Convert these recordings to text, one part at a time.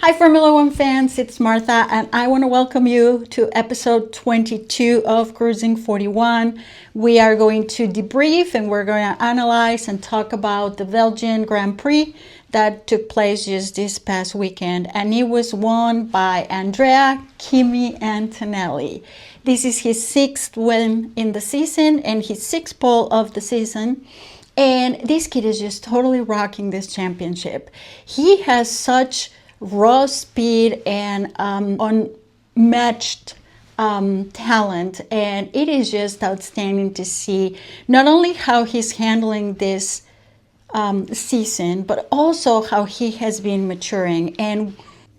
Hi Formula One fans, it's Martha and I want to welcome you to episode 22 of Cruising 41. We are going to debrief and we're going to analyze and talk about the Belgian Grand Prix that took place just this past weekend, and it was won by Kimi Antonelli. This is his sixth win in the season and his sixth pole of the season. And this kid is just totally rocking this championship. He has such raw speed and unmatched talent, and it is just outstanding to see not only how he's handling this season, but also how he has been maturing. And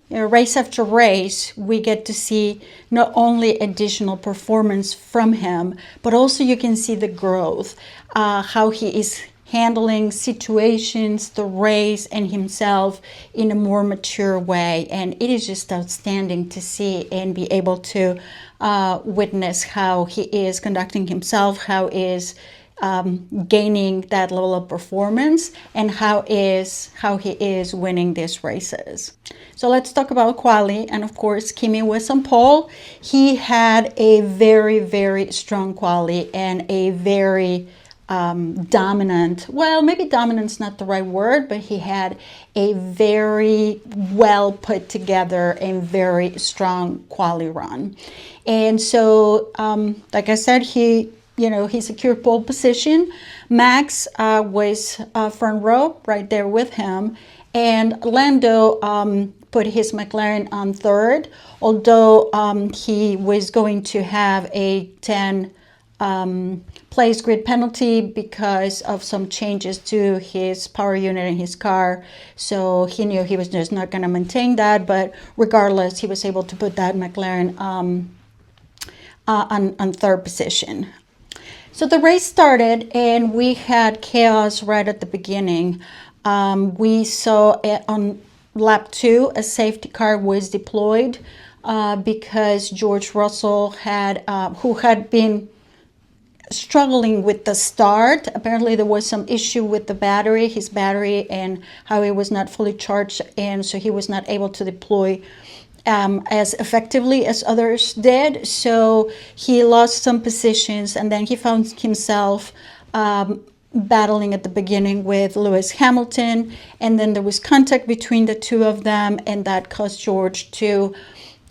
race after race, we get to see not only additional performance from him, but also you can see the growth, how he is handling situations, the race, and himself in a more mature way. And it is just outstanding to see and be able to witness how he is conducting himself, how is gaining that level of performance, and how he is winning these races. So let's talk about quali. And of course, Kimi was on pole. He had a very, very strong quali and a very dominant, well, maybe dominant's not the right word, but he had a very well put together and very strong quali run. And so, like I said, he secured pole position. Max was front row right there with him, and Lando put his McLaren on third, although he was going to have a 10 place grid penalty because of some changes to his power unit in his car. So he knew he was just not going to maintain that, but regardless, he was able to put that McLaren on third position. So the race started and we had chaos right at the beginning. We saw on lap 2 a safety car was deployed because George Russell who had been struggling with the start. Apparently there was some issue with his battery, and how it was not fully charged, and so he was not able to deploy as effectively as others did. So he lost some positions, and then he found himself battling at the beginning with Lewis Hamilton, and then there was contact between the two of them, and that caused George to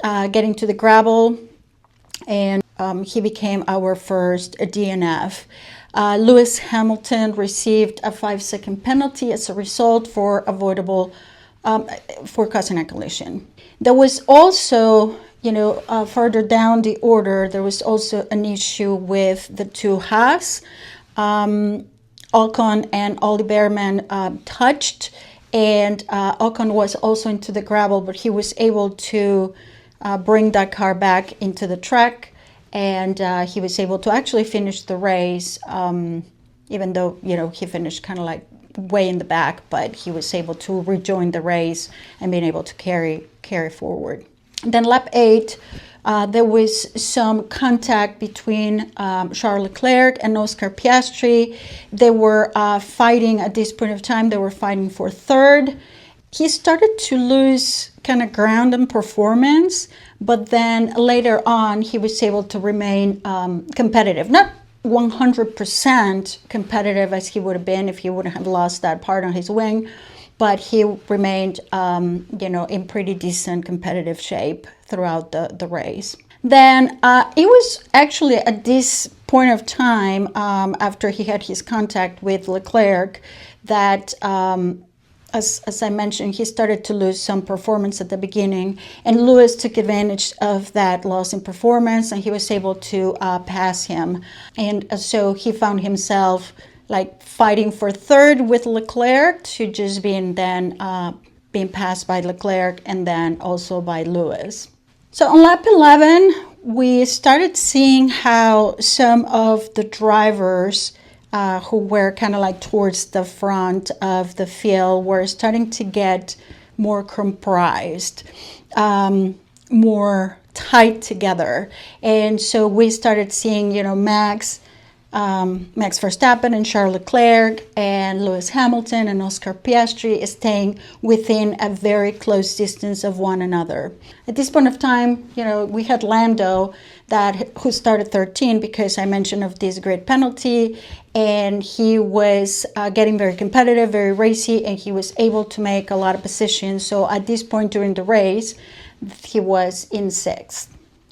get into the gravel, and he became our first DNF. Lewis Hamilton received a 5-second penalty as a result for causing a collision. There was also, further down the order, there was also an issue with the two Haas. Ocon and Ollie Bearman touched, and Ocon was also into the gravel, but he was able to bring that car back into the track, and he was able to actually finish the race, even though he finished kind of like way in the back, but he was able to rejoin the race and being able to carry forward. And then lap 8, there was some contact between Charles Leclerc and Oscar Piastri. They were fighting at this point of time. They were fighting for third. He started to lose kind of ground and performance, but then later on he was able to remain competitive. Not 100% competitive as he would have been if he wouldn't have lost that part on his wing, but he remained in pretty decent competitive shape throughout the race. Then it was actually at this point of time, after he had his contact with Leclerc, that as I mentioned, he started to lose some performance at the beginning, and Lewis took advantage of that loss in performance, and he was able to pass him. And so he found himself like fighting for third with Leclerc, to just being passed by Leclerc and then also by Lewis. So on lap 11, we started seeing how some of the drivers who were kind of like towards the front of the field were starting to get more comprised, more tied together. And so we started seeing, Max Max Verstappen and Charles Leclerc and Lewis Hamilton and Oscar Piastri staying within a very close distance of one another. At this point of time, we had Lando who started 13 because I mentioned of this grid penalty, and he was getting very competitive, very racy, and he was able to make a lot of positions. So at this point during the race, he was in 6th.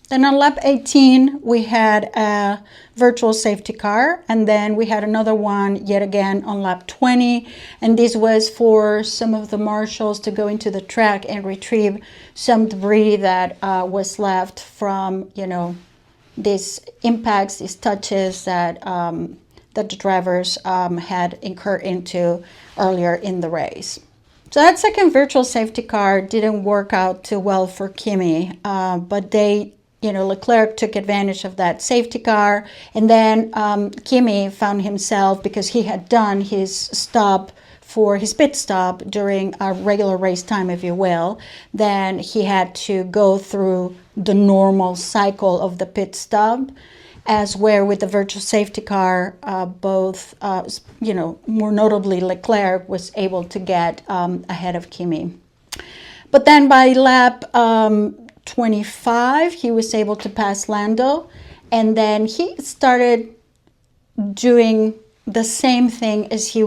Then on lap 18, we had a virtual safety car, and then we had another one yet again on lap 20, and this was for some of the marshals to go into the track and retrieve some debris that was left from, these impacts, these touches that the drivers had incurred into earlier in the race. So that second virtual safety car didn't work out too well for Kimi, but Leclerc took advantage of that safety car, and then Kimi found himself, because he had done his pit stop during a regular race time, if you will, then he had to go through the normal cycle of the pit stop, as where with the virtual safety car, more notably Leclerc was able to get ahead of Kimi. But then by lap 25, he was able to pass Lando, and then he started doing the same thing as he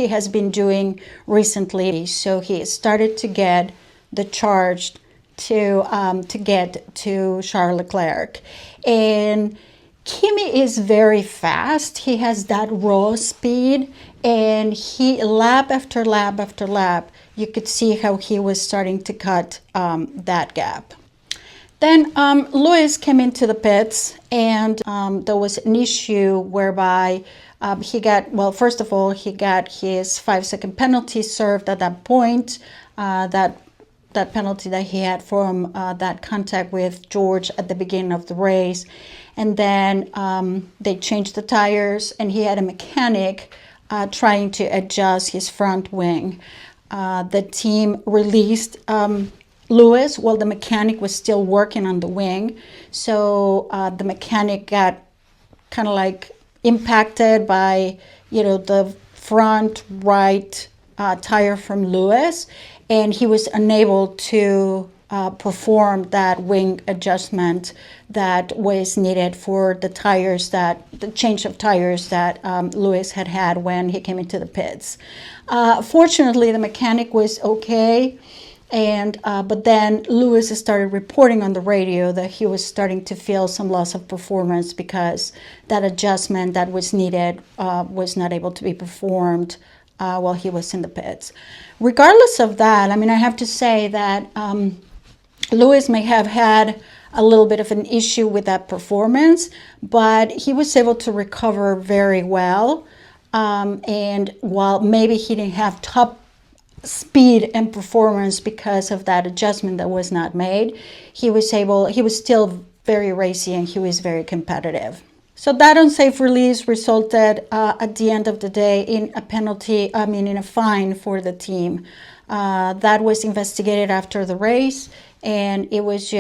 has been doing recently. So he started to get the charge to get to Charles Leclerc, and Kimi is very fast. He has that raw speed, and he lap after lap after lap, you could see how he was starting to cut that gap. Then Lewis came into the pits, and there was an issue whereby he got his 5-second penalty served at that point, that penalty that he had from that contact with George at the beginning of the race. And then they changed the tires, and he had a mechanic trying to adjust his front wing. The team released Lewis while the mechanic was still working on the wing. So the mechanic got kind of like impacted by, the front right tire from Lewis, and he was unable to perform that wing adjustment that was needed for the change of tires that Lewis had when he came into the pits. Fortunately, the mechanic was okay. But then Lewis started reporting on the radio that he was starting to feel some loss of performance because that adjustment that was needed was not able to be performed while he was in the pits. Regardless of that, I have to say that Lewis may have had a little bit of an issue with that performance, but he was able to recover very well. And while maybe he didn't have top speed and performance because of that adjustment that was not made, he was still very racy, and he was very competitive. So that unsafe release resulted at the end of the day in a fine for the team. That was investigated after the race, and it was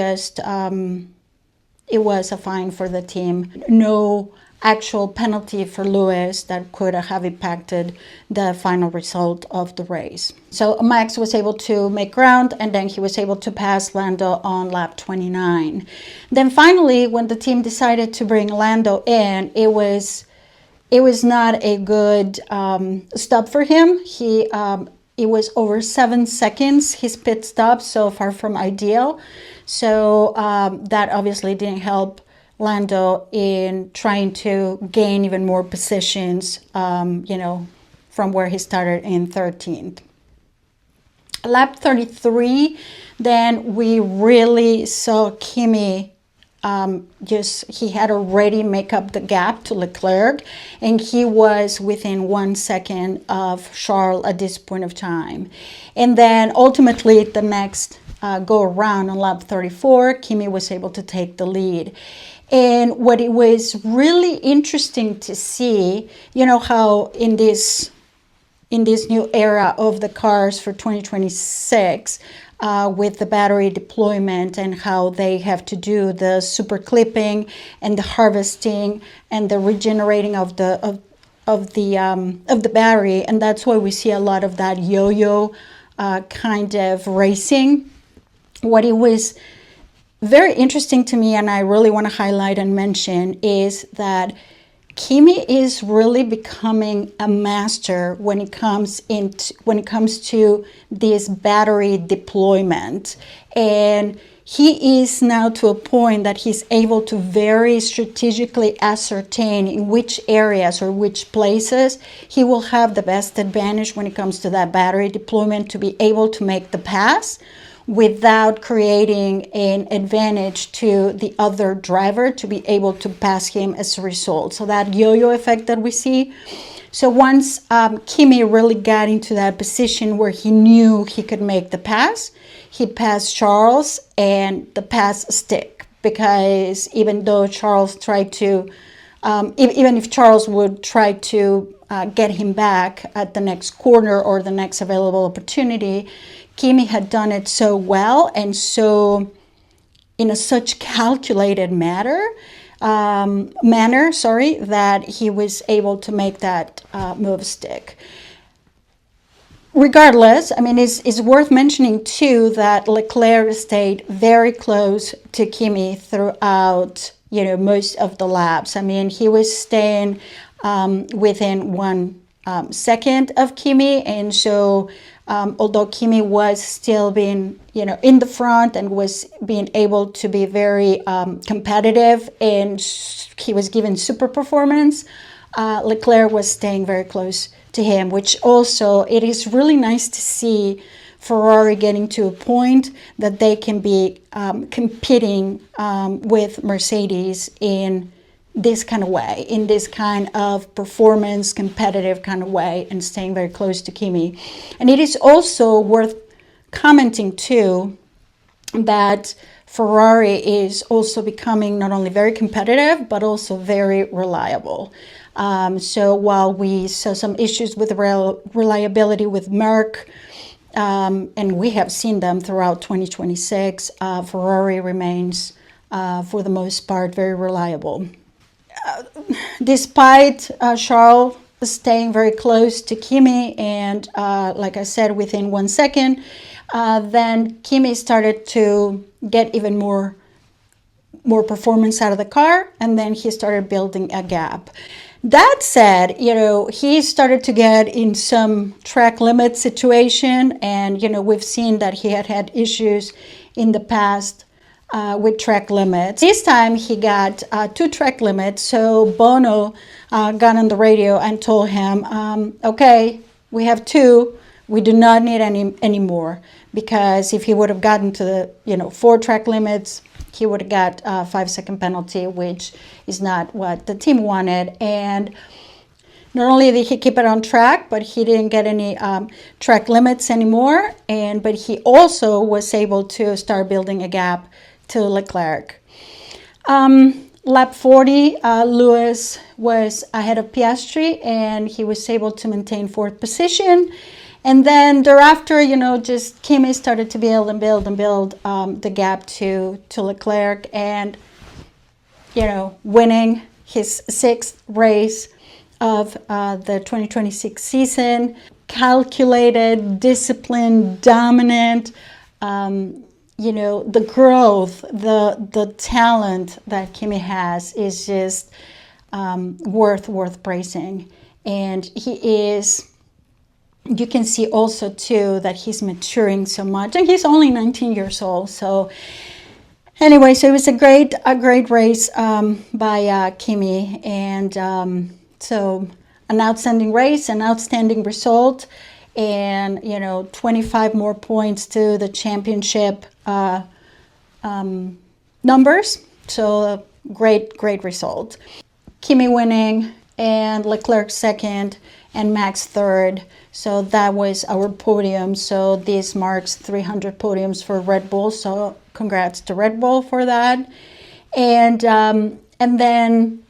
a fine for the team. No actual penalty for Lewis that could have impacted the final result of the race. So Max was able to make ground, and then he was able to pass Lando on lap 29. Then finally, when the team decided to bring Lando in, it was not a good stop for him. It was over 7 seconds, his pit stop, so far from ideal. So that obviously didn't help Lando in trying to gain even more positions, from where he started in 13th. Lap 33, then we really saw Kimi he had already make up the gap to Leclerc, and he was within 1 second of Charles at this point of time. And then ultimately the next go around on lap 34, Kimi was able to take the lead. And what it was really interesting to see, how in this in this new era of the cars for 2026 with the battery deployment and how they have to do the super clipping and the harvesting and the regenerating of the battery. And that's why we see a lot of that yo-yo kind of racing. What it was very interesting to me, and I really want to highlight and mention, is that Kimi is really becoming a master when it comes to this battery deployment. And he is now to a point that he's able to very strategically ascertain in which areas or which places he will have the best advantage when it comes to that battery deployment to be able to make the pass without creating an advantage to the other driver to be able to pass him as a result. So that yo-yo effect that we see. So once Kimi really got into that position where he knew he could make the pass, he passed Charles and the pass stick, because even though Charles tried to, even if Charles would try to get him back at the next corner or the next available opportunity, Kimi had done it so well and so in a such calculated manner, that he was able to make that move stick. Regardless, I mean, it's worth mentioning too that Leclerc stayed very close to Kimi throughout, most of the laps. I mean, he was staying within 1 second of Kimi, and so although Kimi was still being, in the front and was being able to be very competitive, and he was given super performance, Leclerc was staying very close to him, which also, it is really nice to see Ferrari getting to a point that they can be competing with Mercedes in this kind of way, in this kind of performance, competitive kind of way, and staying very close to Kimi. And it is also worth commenting too that Ferrari is also becoming not only very competitive, but also very reliable. So while we saw some issues with reliability with Merck, and we have seen them throughout 2026, Ferrari remains, for the most part, very reliable. Despite Charles staying very close to Kimi and, like I said, within 1 second, then Kimi started to get even more performance out of the car, and then he started building a gap. That said, he started to get in some track limit situation, and, we've seen that he had issues in the past with track limits. This time he got 2 track limits, so Bono got on the radio and told him, okay, we have 2, we do not need any more, because if he would have gotten to the 4 track limits, he would have got a 5-second penalty, which is not what the team wanted. And not only did he keep it on track, but he didn't get any track limits anymore, but he also was able to start building a gap to Leclerc. Lap 40, Lewis was ahead of Piastri, and he was able to maintain 4th position. And then thereafter, just Kimi started to build the gap to Leclerc, and, winning his 6th race of the 2026 season. Calculated, disciplined, dominant, the growth, the talent that Kimi has is just worth praising. And he is, you can see also too that he's maturing so much, and he's only 19 years old. So anyway, so it was a great race by Kimi, and so an outstanding race, an outstanding result, and 25 more points to the championship numbers. So great result. Kimi winning, and Leclerc 2nd, and Max 3rd. So that was our podium. So this marks 300 podiums for Red Bull. So congrats to Red Bull for that. And then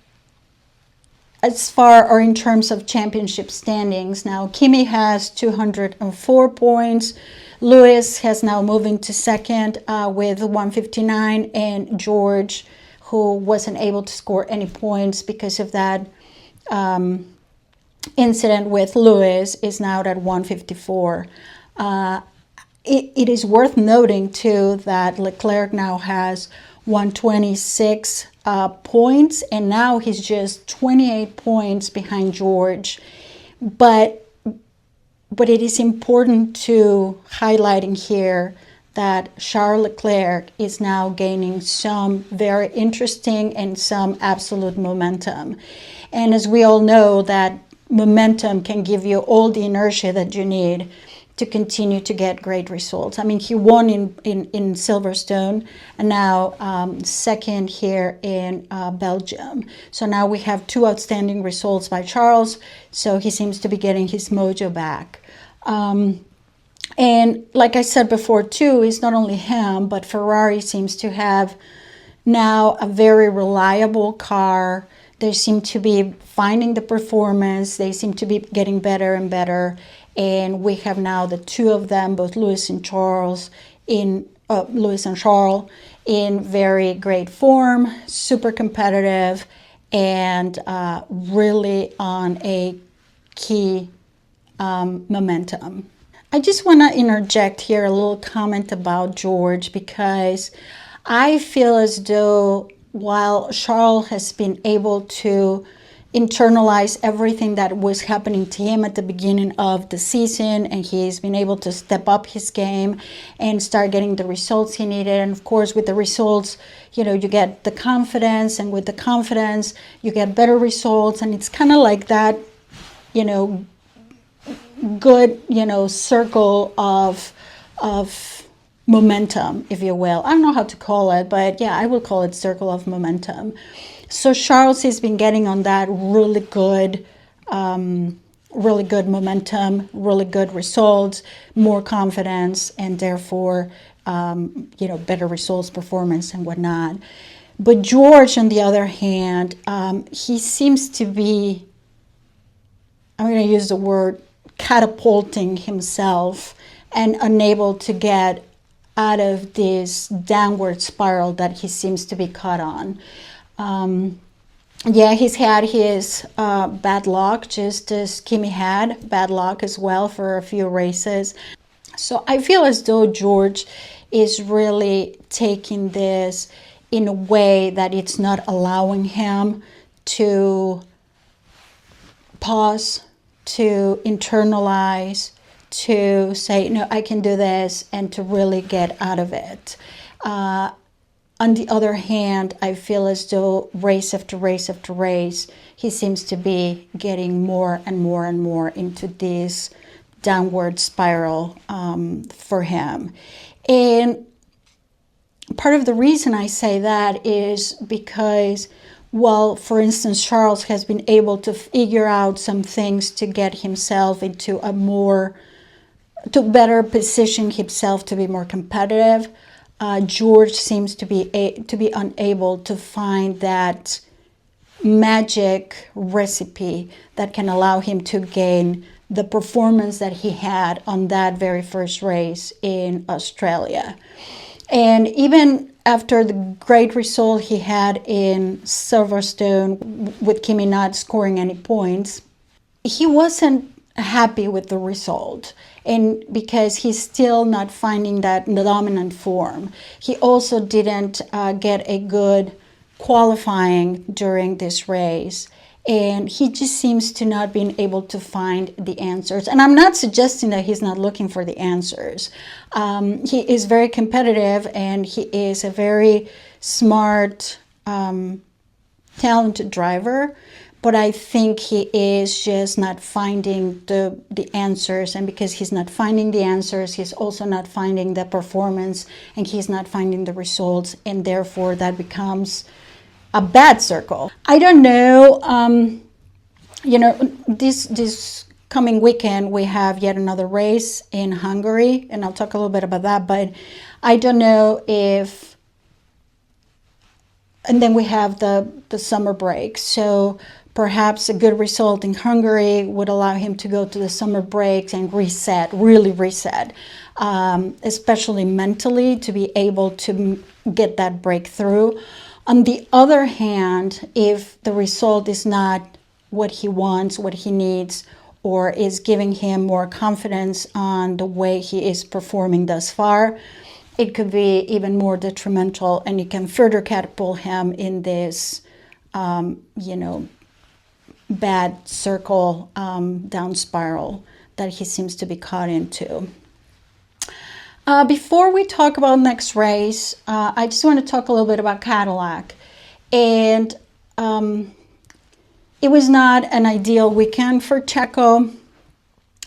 as far or in terms of championship standings. Now, Kimi has 204 points. Lewis has now moved into second with 159, and George, who wasn't able to score any points because of that incident with Lewis, is now at 154. It is worth noting too that Leclerc now has 126 points, and now he's just 28 points behind George. But it is important to highlight in here that Charles Leclerc is now gaining some very interesting and some absolute momentum. And as we all know, that momentum can give you all the inertia that you need to continue to get great results. I mean, he won in Silverstone, and now second here in Belgium. So now we have two outstanding results by Charles, so he seems to be getting his mojo back. And like I said before too, it's not only him, but Ferrari seems to have now a very reliable car. They seem to be finding the performance. They seem to be getting better and better. And we have now the two of them, both Lewis and Charles, in very great form, super competitive, and really on a key momentum. I just want to interject here a little comment about George, because I feel as though while Charles has been able to internalize everything that was happening to him at the beginning of the season, and he's been able to step up his game and start getting the results he needed. And of course, with the results, you get the confidence, and with the confidence, you get better results. And it's kind of like that, good, circle of momentum, if you will. I don't know how to call it, but yeah, I will call it circle of momentum. So Charles has been getting on that really good momentum, really good results, more confidence, and therefore, better results, performance, and whatnot. But George, on the other hand, he seems to be, I'm going to use the word, catapulting himself and unable to get out of this downward spiral that he seems to be caught on. He's had his bad luck, just as Kimi had bad luck as well for a few races. So I feel as though George is really taking this in a way that it's not allowing him to pause, to internalize, to say, no, I can do this, and to really get out of it. On the other hand, I feel as though race after race after race, he seems to be getting more and more and more into this downward spiral for him. And part of the reason I say that is because, while, for instance, Charles has been able to figure out some things to get himself into to better position himself to be more competitive, George seems to be unable to find that magic recipe that can allow him to gain the performance that he had on that very first race in Australia. And even after the great result he had in Silverstone, with Kimi not scoring any points, he wasn't happy with the result, and because he's still not finding that dominant form. He also didn't get a good qualifying during this race, and he just seems to not being able to find the answers. And I'm not suggesting that he's not looking for the answers. He is very competitive, and he is a very smart, talented driver. But I think he is just not finding the answers. And because he's not finding the answers, he's also not finding the performance, and he's not finding the results. And therefore, that becomes a bad circle. I don't know. This coming weekend, we have yet another race in Hungary. And I'll talk a little bit about that. But I don't know if... And then we have the summer break. So perhaps a good result in Hungary would allow him to go to the summer breaks and reset, really reset, especially mentally, to be able to get that breakthrough. On the other hand, if the result is not what he wants, what he needs, or is giving him more confidence on the way he is performing thus far, it could be even more detrimental, and it can further catapult him in this, bad circle, down spiral that he seems to be caught into. Before we talk about next race, I just want to talk a little bit about Cadillac. And it was not an ideal weekend for Checo.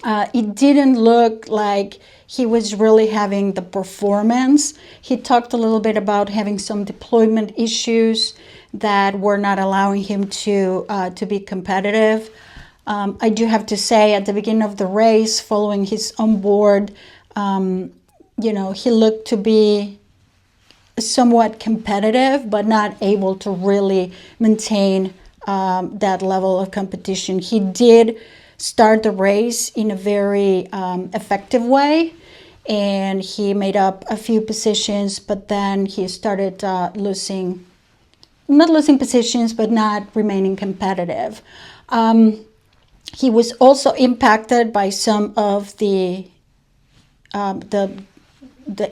It didn't look like he was really having the performance. He talked a little bit about having some deployment issues that were not allowing him to be competitive. I do have to say, at the beginning of the race, following his onboard, he looked to be somewhat competitive, but not able to really maintain that level of competition. He did start the race in a very effective way, and he made up a few positions, but then he started not losing positions, but not remaining competitive. He was also impacted by some of the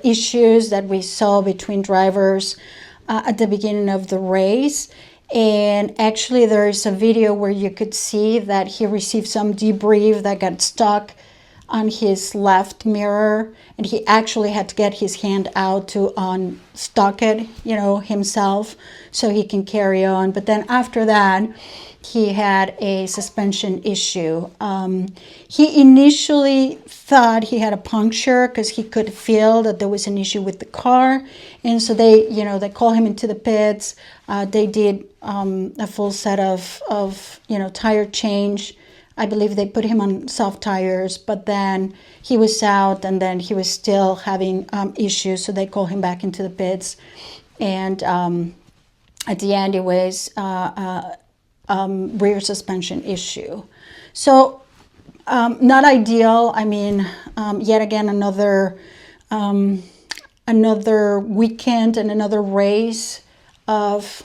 issues that we saw between drivers at the beginning of the race. And actually, there is a video where you could see that he received some debris that got stuck on his left mirror, and he actually had to get his hand out to unstuck it, himself, so he can carry on. But then after that, he had a suspension issue. He initially thought he had a puncture because he could feel that there was an issue with the car, and so they called him into the pits. They did a full set of tire change. I believe they put him on soft tires, but then he was out, and then he was still having issues, so they called him back into the pits. And at the end, it was rear suspension issue. So not ideal. I mean, yet again, another weekend and another race of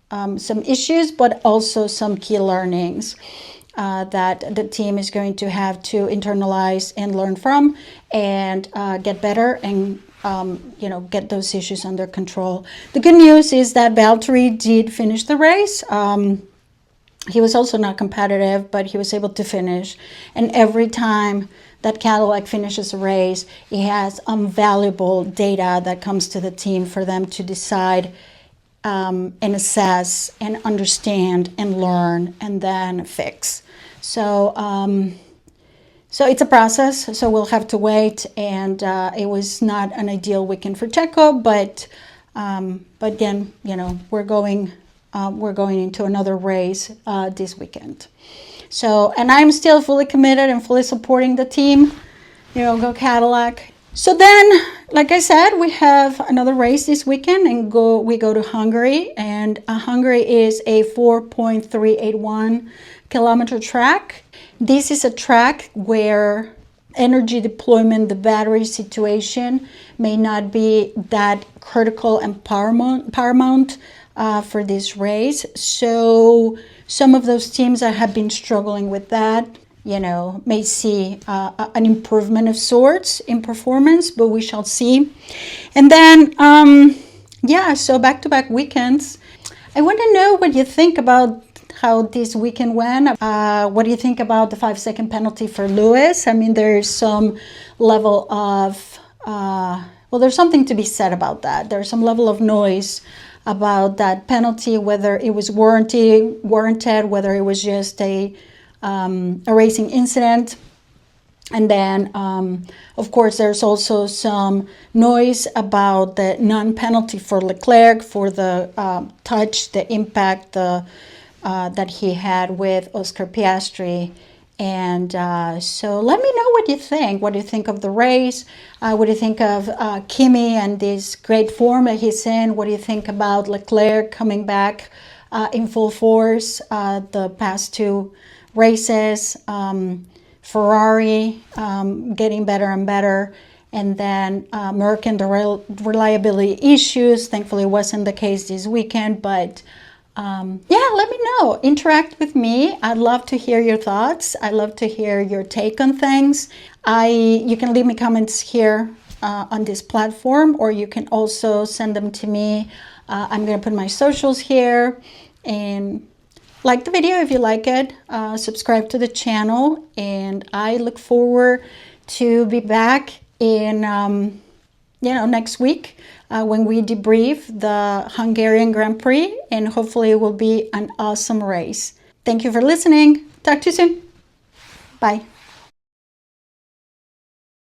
some issues, but also some key learnings that the team is going to have to internalize and learn from, and get better and get those issues under control. The good news is that Valtteri did finish the race. He was also not competitive, but he was able to finish. And every time that Cadillac finishes a race, he has invaluable data that comes to the team for them to decide and assess and understand and learn and then fix. So it's a process, so we'll have to wait. And it was not an ideal weekend for Checo, but again, we're going into another race this weekend. So, and I'm still fully committed and fully supporting the team. Go Cadillac. So then, like I said, we have another race this weekend, and we go to Hungary. And Hungary is a 4.381 kilometer track. This is a track where energy deployment, the battery situation, may not be that critical and paramount for this race. So some of those teams that have been struggling with that, may see an improvement of sorts in performance, but we shall see. And then, so back-to-back weekends. I want to know what you think about how this weekend went. What do you think about the 5-second penalty for Lewis? I mean, there's some level of, there's something to be said about that. There's some level of noise about that penalty, whether it was warranted, whether it was just a racing incident. And then, of course, there's also some noise about the non-penalty for Leclerc for the touch, the impact that he had with Oscar Piastri. And so let me know what you think. What do you think of the race? What do you think of Kimi and this great form that he's in? What do you think about Leclerc coming back in full force the past two races. Ferrari getting better and better, and then Merck and the reliability issues. Thankfully, it wasn't the case this weekend, but yeah, let me know. Interact with me. I'd love to hear your thoughts. I'd love to hear your take on things. You can leave me comments here on this platform, or you can also send them to me. I'm going to put my socials here, and like the video if you like it. Subscribe to the channel, and I look forward to be back in next week when we debrief the Hungarian Grand Prix, and hopefully it will be an awesome race. Thank you for listening. Talk to you soon. Bye.